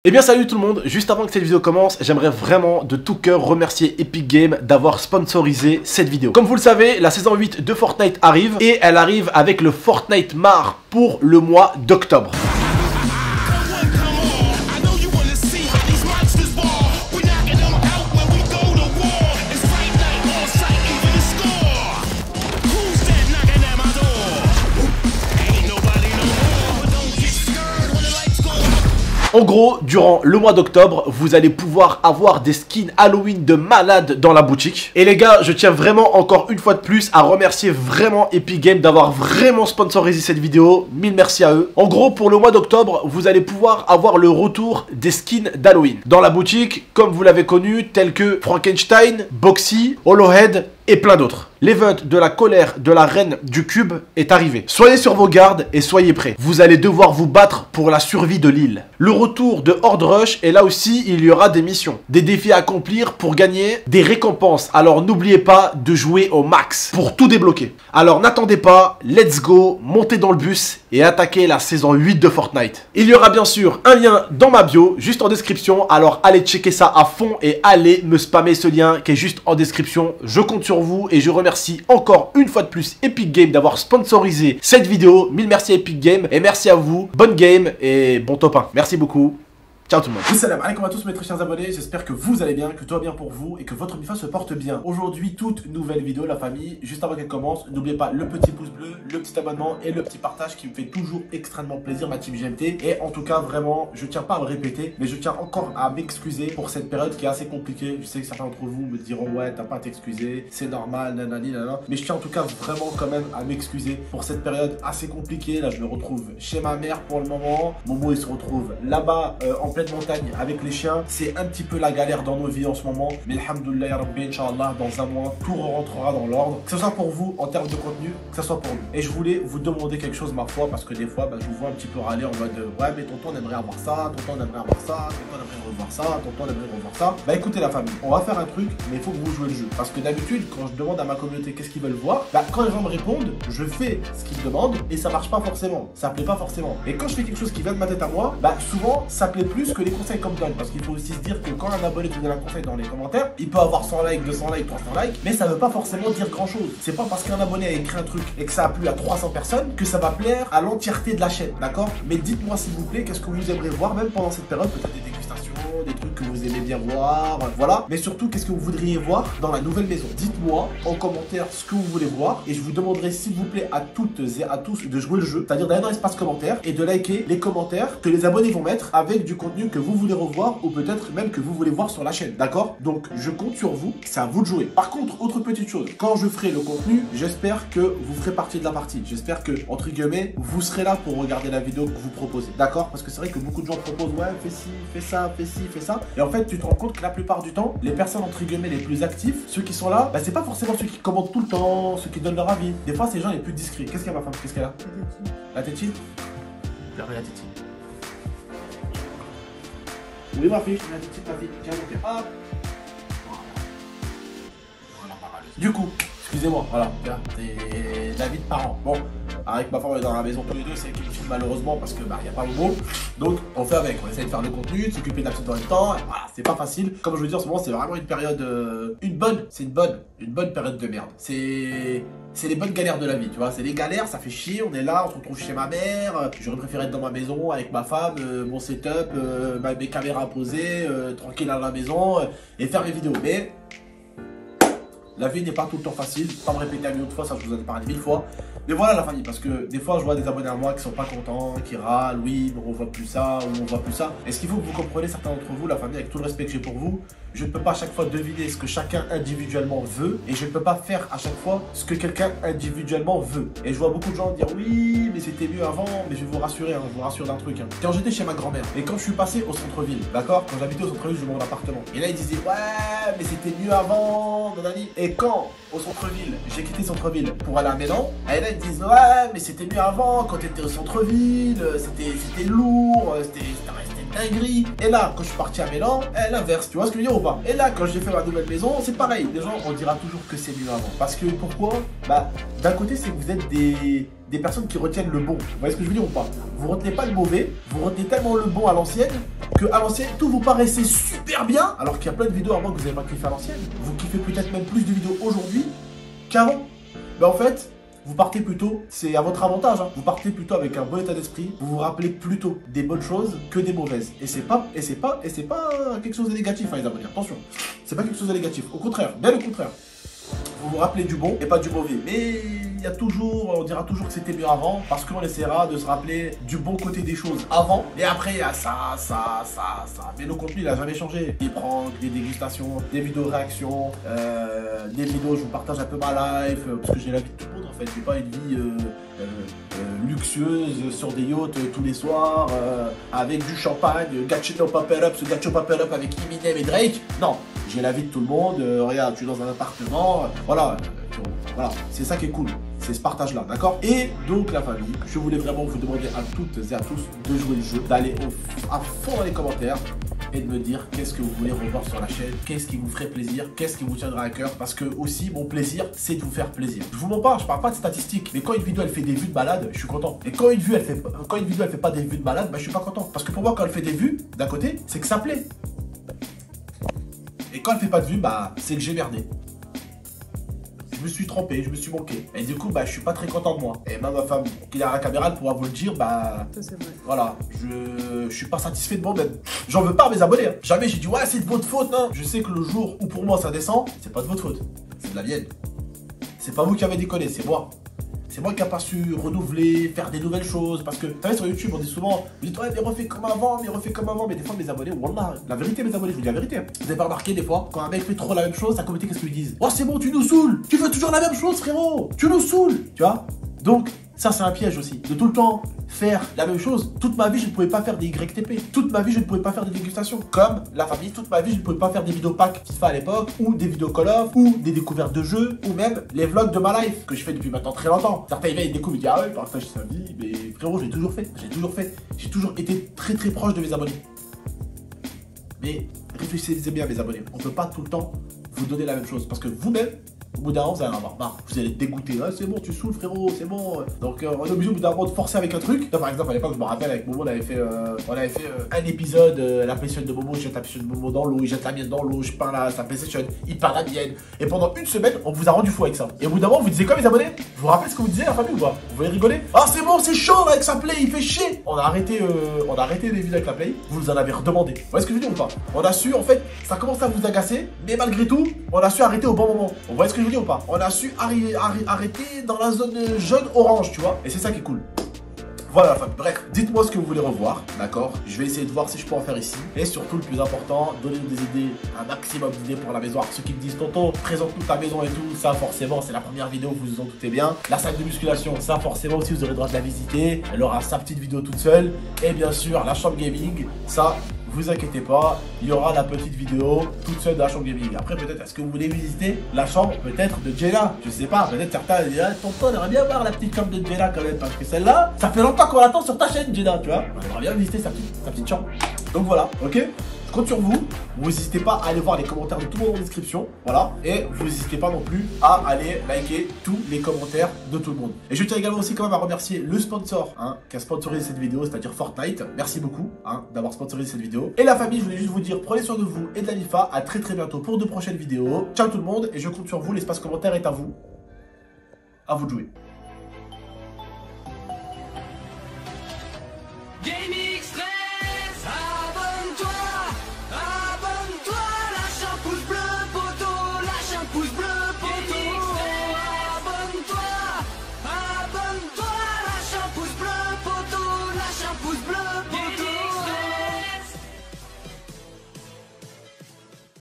Eh bien salut tout le monde, juste avant que cette vidéo commence, j'aimerais vraiment de tout cœur remercier Epic Games d'avoir sponsorisé cette vidéo. Comme vous le savez, la saison 8 de Fortnite arrive et elle arrive avec le Fortnite Mar pour le mois d'octobre. En gros, durant le mois d'octobre, vous allez pouvoir avoir des skins Halloween de malade dans la boutique. Et les gars, je tiens vraiment encore une fois de plus à remercier vraiment Epic Games d'avoir vraiment sponsorisé cette vidéo. Mille merci à eux. En gros, pour le mois d'octobre, vous allez pouvoir avoir le retour des skins d'Halloween dans la boutique, comme vous l'avez connu, tels que Frankenstein, Boxy, Hollowhead et plein d'autres. L'event de la colère de la reine du cube est arrivé. Soyez sur vos gardes et soyez prêts. Vous allez devoir vous battre pour la survie de l'île. Le retour de Horde Rush et là aussi il y aura des missions, des défis à accomplir pour gagner des récompenses. Alors n'oubliez pas de jouer au max pour tout débloquer. Alors n'attendez pas, let's go, montez dans le bus et attaquez la saison 8 de Fortnite. Il y aura bien sûr un lien dans ma bio, juste en description. Alors allez checker ça à fond et allez me spammer ce lien qui est juste en description. Je compte sur vous et je remercie encore une fois de plus Epic Games d'avoir sponsorisé cette vidéo. Mille merci à Epic Games et merci à vous. Bonne game et bon top 1. Merci beaucoup. Ciao tout le monde. Salam alaikum à tous mes très chers abonnés, j'espère que vous allez bien, que tout va bien pour vous et que votre MIFA se porte bien. Aujourd'hui, toute nouvelle vidéo la famille, juste avant qu'elle commence, n'oubliez pas le petit pouce bleu, le petit abonnement et le petit partage qui me fait toujours extrêmement plaisir ma team GMT. Et en tout cas vraiment, je tiens pas à le répéter, mais je tiens encore à m'excuser pour cette période qui est assez compliquée. Je sais que certains d'entre vous me diront ouais t'as pas à t'excuser, c'est normal, nanani nanana. Mais je tiens en tout cas vraiment quand même à m'excuser pour cette période assez compliquée. Là je me retrouve chez ma mère pour le moment, Momo il se retrouve là-bas en pleine montagne avec les chiens. C'est un petit peu la galère dans nos vies en ce moment, mais alhamdoulilah ya Rabbi, Inch'Allah, dans un mois tout rentrera dans l'ordre, que ce soit pour vous en termes de contenu, que ce soit pour nous. Et je voulais vous demander quelque chose ma foi, parce que des fois je vous vois un petit peu râler en mode ouais mais tonton on aimerait avoir ça, tonton on aimerait avoir ça, tonton on aimerait revoir ça, tonton on aimerait revoir ça. Bah écoutez la famille, on va faire un truc, mais il faut que vous jouez le jeu, parce que d'habitude quand je demande à ma communauté qu'est-ce qu'ils veulent voir, quand les gens me répondent, je fais ce qu'ils demandent et ça marche pas forcément, ça plaît pas forcément. Et quand je fais quelque chose qui vient de ma tête à moi, souvent ça plaît plus que les conseils comme donne, parce qu'il faut aussi se dire que quand un abonné te donne un conseil dans les commentaires, il peut avoir 100 likes, 200 likes, 300 likes, mais ça veut pas forcément dire grand chose. C'est pas parce qu'un abonné a écrit un truc et que ça a plu à 300 personnes que ça va plaire à l'entièreté de la chaîne, d'accord? Mais dites-moi s'il vous plaît, qu'est-ce que vous aimeriez voir même pendant cette période, peut-être des dégustations, des trucs que vous aimez bien voir, voilà. Mais surtout, qu'est-ce que vous voudriez voir dans la nouvelle maison? Dites-moi en commentaire ce que vous voulez voir et je vous demanderai s'il vous plaît à toutes et à tous de jouer le jeu, c'est-à-dire d'aller dans l'espace commentaire et de liker les commentaires que les abonnés vont mettre avec du contenu que vous voulez revoir ou peut-être même que vous voulez voir sur la chaîne, d'accord? Donc je compte sur vous, c'est à vous de jouer. Par contre, autre petite chose, quand je ferai le contenu, j'espère que vous ferez partie de la partie. J'espère que, entre guillemets, vous serez là pour regarder la vidéo que vous proposez, d'accord? Parce que c'est vrai que beaucoup de gens proposent, ouais, fais ci, fais ça, fais ci, fais ça. Et en fait, tu te rends compte que la plupart du temps, les personnes, entre guillemets, les plus actifs, ceux qui sont là, c'est pas forcément ceux qui commentent tout le temps, ceux qui donnent leur avis. Des fois, c'est les gens les plus discrets. Qu'est-ce qu'il y a, ma femme? Qu'est-ce qu'elle a? La tétine. Regardez la tétine. Oui ma fille, la petite ma fille, tiens mon père. Hop. Voilà. Du coup, excusez-moi, voilà, c'est la vie de parents. Bon, avec ma femme on est dans la maison tous les deux, c'est qui me filme malheureusement parce que il n'y a pas le mot. Donc on fait avec, on essaie de faire le contenu, de s'occuper de la petite en même temps. Voilà, c'est pas facile. Comme je vous dis en ce moment, c'est vraiment une période, une bonne période de merde. C'est les bonnes galères de la vie, tu vois. C'est les galères, ça fait chier, on est là, on se retrouve chez ma mère. J'aurais préféré être dans ma maison avec ma femme, mon setup, mes caméras posées, tranquille à la maison et faire mes vidéos. Mais la vie n'est pas tout le temps facile, pas me répéter à une autre fois, ça je vous en ai parlé 1000 fois. Mais voilà la famille, parce que des fois je vois des abonnés à moi qui sont pas contents, qui râlent, oui, mais on voit plus ça, ou on voit plus ça. Et ce qu'il faut que vous compreniez, certains d'entre vous, la famille, avec tout le respect que j'ai pour vous, je ne peux pas à chaque fois deviner ce que chacun individuellement veut, et je ne peux pas faire à chaque fois ce que quelqu'un individuellement veut. Et je vois beaucoup de gens dire oui, mais c'était mieux avant, mais je vais vous rassurer, je vous rassure d'un truc. Quand j'étais chez ma grand-mère, et quand je suis passé au centre-ville, d'accord, quand j'habitais au centre-ville, je mon appartement. Et là ils disaient ouais, mais c'était mieux avant, nanani. Et quand au centre-ville, j'ai quitté le centre-ville pour aller à Mélan, et là ils disent ouais, mais c'était mieux avant, quand t'étais au centre-ville, c'était lourd, c'était dinguerie. Et là, quand je suis parti à Milan, l'inverse, tu vois ce que je veux dire ou pas? Et là, quand j'ai fait ma nouvelle maison, c'est pareil. Les gens, on dira toujours que c'est mieux avant. Parce que pourquoi? Bah, d'un côté, c'est que vous êtes des personnes qui retiennent le bon. Vous voyez ce que je veux dire ou pas? Vous retenez pas le mauvais, vous retenez tellement le bon à l'ancienne que à l'ancienne, tout vous paraissait super bien. Alors qu'il y a plein de vidéos avant que vous n'avez pas kiffé à l'ancienne. Vous kiffez peut-être même plus de vidéos aujourd'hui qu'avant. Mais en fait, vous partez plutôt, c'est à votre avantage, hein. Vous partez plutôt avec un bon état d'esprit. Vous vous rappelez plutôt des bonnes choses que des mauvaises. Et c'est pas quelque chose de négatif, hein, les abonnés. Attention, c'est pas quelque chose de négatif. Au contraire, bien le contraire. Vous vous rappelez du bon et pas du mauvais. Mais il y a toujours, on dira toujours que c'était mieux avant parce qu'on essaiera de se rappeler du bon côté des choses avant. Et après, il y a ça. Mais le contenu, il n'a jamais changé. Des pranks, des dégustations, des vidéos réactions, des vidéos où je vous partage un peu ma life parce que j'ai la vie de tout le monde en fait. J'ai pas une vie luxueuse sur des yachts tous les soirs avec du champagne, Gacho Paper Up, ce Gacho Paper Up avec Eminem et Drake. Non. J'ai la vie de tout le monde, regarde, je suis dans un appartement, voilà, c'est ça qui est cool, c'est ce partage-là, d'accord? Et donc la famille, je voulais vraiment vous demander à toutes et à tous de jouer le jeu, d'aller à fond dans les commentaires et de me dire qu'est-ce que vous voulez revoir sur la chaîne, qu'est-ce qui vous ferait plaisir, qu'est-ce qui vous tiendra à cœur, parce que aussi mon plaisir, c'est de vous faire plaisir. Je vous mens pas, je parle pas de statistiques, mais quand une vidéo elle fait des vues de malade, je suis content. Et quand une vidéo elle fait pas des vues de malade, bah je suis pas content, parce que pour moi quand elle fait des vues, d'un côté, c'est que ça plaît. Et quand elle fait pas de vue, bah c'est que j'ai merdé. Je me suis trompé, je me suis manqué. Et du coup, bah je suis pas très content de moi. Et même ma femme, qui est à la caméra, elle pourra vous le dire, bah voilà, je suis pas satisfait de moi-même. J'en veux pas à mes abonnés. Hein. Jamais j'ai dit ouais c'est de votre faute, non. Je sais que le jour où pour moi ça descend, c'est pas de votre faute, c'est de la mienne. C'est pas vous qui avez déconné, c'est moi. C'est moi qui n'ai pas su renouveler, faire des nouvelles choses. Parce que, vous savez, sur YouTube, on dit souvent, vous dites, ouais, mais refais comme avant, mais des fois, mes abonnés, wallah, la vérité, mes abonnés, je vous dis la vérité. Vous avez pas remarqué, des fois, quand un mec fait trop la même chose, ça communauté, qu'est-ce qu'ils disent? Oh, c'est bon, tu nous saoules, tu fais toujours la même chose, frérot, tu nous saoules, tu vois? Donc, ça, c'est un piège aussi, de tout le temps faire la même chose. Toute ma vie, je ne pouvais pas faire des YTP. Toute ma vie, je ne pouvais pas faire des dégustations. Comme la famille, toute ma vie, je ne pouvais pas faire des vidéos pack FIFA à l'époque, ou des vidéos Call of, ou des découvertes de jeux, ou même les vlogs de ma life, que je fais depuis maintenant très longtemps. Certains, ils découvrent, ils disent, ah ouais, partage sa vie, mais frérot, j'ai toujours fait. J'ai toujours été très très proche de mes abonnés. Mais réfléchissez bien, mes abonnés. On ne peut pas tout le temps vous donner la même chose, parce que vous-même, au bout d'un moment, vous allez en avoir marre. Vous allez être dégoûté. Ah, c'est bon, tu saoules, frérot, c'est bon. Donc, on est obligé au bout d'un moment de forcer avec un truc. Là, par exemple, à l'époque, je me rappelle, avec Momo, on avait fait un épisode, la PlayStation de Momo, je jette la PlayStation de Momo dans l'eau, il jette la mienne dans l'eau, je peins sa PlayStation, il peint la mienne. Et pendant une semaine, on vous a rendu fou avec ça. Et au bout d'un moment, vous disiez quoi, mes abonnés? Vous vous rappelez ce que vous disiez, la famille ou pas? Vous voulez rigoler? Ah, c'est bon, c'est chaud là, avec sa Play, il fait chier. On a arrêté les vidéos avec la Play. Vous nous en avez redemandé. Vous voyez ce que je veux dire ou pas? On a su, en fait, ça commence à vous agacer, mais malgré tout, on a su arrêter au bon moment. Vous voyez ce que je veux dire ou pas? On a su arrêter dans la zone jaune orange, tu vois, et c'est ça qui est cool. Voilà la famille, bref, dites-moi ce que vous voulez revoir, d'accord? Je vais essayer de voir si je peux en faire ici. Et surtout, le plus important, donnez-nous des idées, un maximum d'idées pour la maison. Alors, ceux qui me disent, tonton, présente toute ta maison et tout, ça forcément, c'est la première vidéo, vous vous en doutez bien. La salle de musculation, ça forcément aussi, vous aurez le droit de la visiter. Elle aura sa petite vidéo toute seule. Et bien sûr, la chambre gaming, ça, vous inquiétez pas, il y aura la petite vidéo toute seule de la chambre gaming. Après, peut-être, est-ce que vous voulez visiter la chambre, peut-être, de Jenna? Je sais pas, peut-être certains disent, ah, tonton, on aimerait bien voir la petite chambre de Jenna quand même, parce que celle-là, ça fait longtemps qu'on l'attend sur ta chaîne, Jenna, tu vois. On aimerait bien visiter sa petite chambre. Donc voilà, ok? Je compte sur vous. Vous n'hésitez pas à aller voir les commentaires de tout le monde en description. Voilà. Et vous n'hésitez pas non plus à aller liker tous les commentaires de tout le monde. Et je tiens également aussi quand même à remercier le sponsor qui a sponsorisé cette vidéo, c'est-à-dire Fortnite. Merci beaucoup d'avoir sponsorisé cette vidéo. Et la famille, je voulais juste vous dire, prenez soin de vous et de la FIFA. À très bientôt pour de prochaines vidéos. Ciao tout le monde et je compte sur vous. L'espace commentaire est à vous. À vous de jouer.